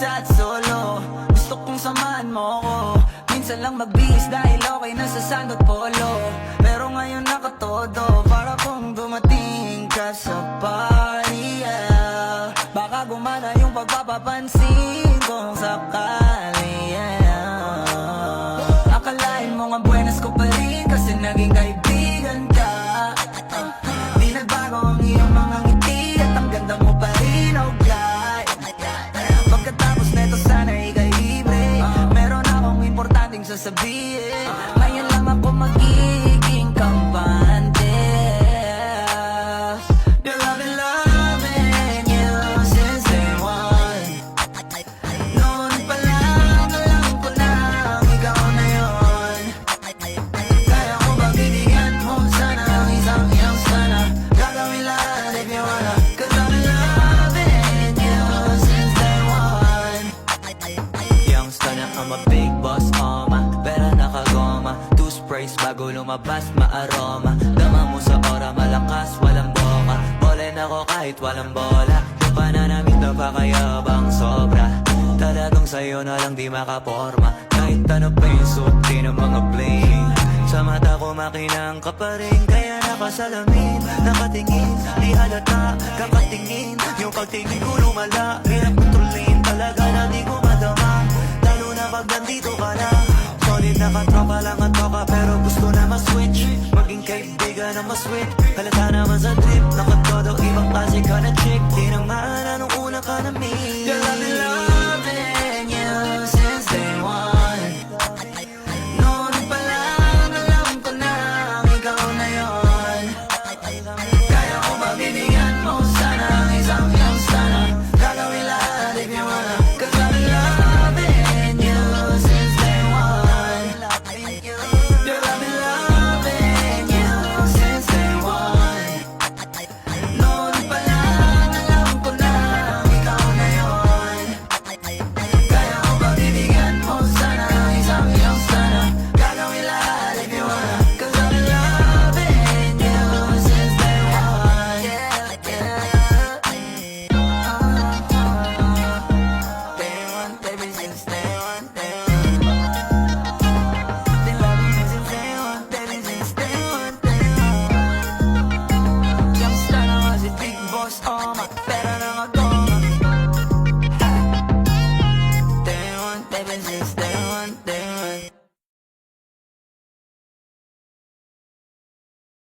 mag-isa at solo. Gusto kong samahan mo ko. Minsan lang magbihis dahil okay na sa sand at polo. Pero ngayon nakatodo, para kung dumating ka sa party, yeah. Baka gumana yung pagpapapansin kung sakali, yeah. Akalain mo nga buenas ko pa rin kasi naging kaibigan ka. Di nagbago ang iyong mga ngiti at ang ganda mo pa rin, oh God. Pagkatapos neto sana ika'y libre. Meron akong importanteng sasabihin. Ngayon lang ako magiging kampante. Been loving you since day one. Noon pa lang alam ko na ikaw na yun. Kaya ko ba bibigyan mo sana ang isang iyong sana. Gagawin lahat if you wanna. Cause I've been loving you since day one. Youngster na I'm a big boss, pera nakagoma. Two sprays bago lumabas, maaroma. Dama mo sa ora, malakas, walang boka. Ballin ako kahit walang bola. Yung pananamit na pakayabang sobra. Talagang sa'yo na lang di makaporma. Kahit ano pa yung suti ng mga bling. Sa mata ko makinang ka pa rin. Kaya nakasalamin, nakatingin. Di halata, kakatingin. Yung pagtingin ko lumala. Hirap kontrolin, talaga na di ko madama. Lalo na pag nandito ka na. Solid na katropa lang at toka. Pero gusto na ma-switch. Maging kaibigan na ma-sweet. Halata naman sa trip. Nakatodo, ibang klase ka na chick. Di naman anong una ka na meet.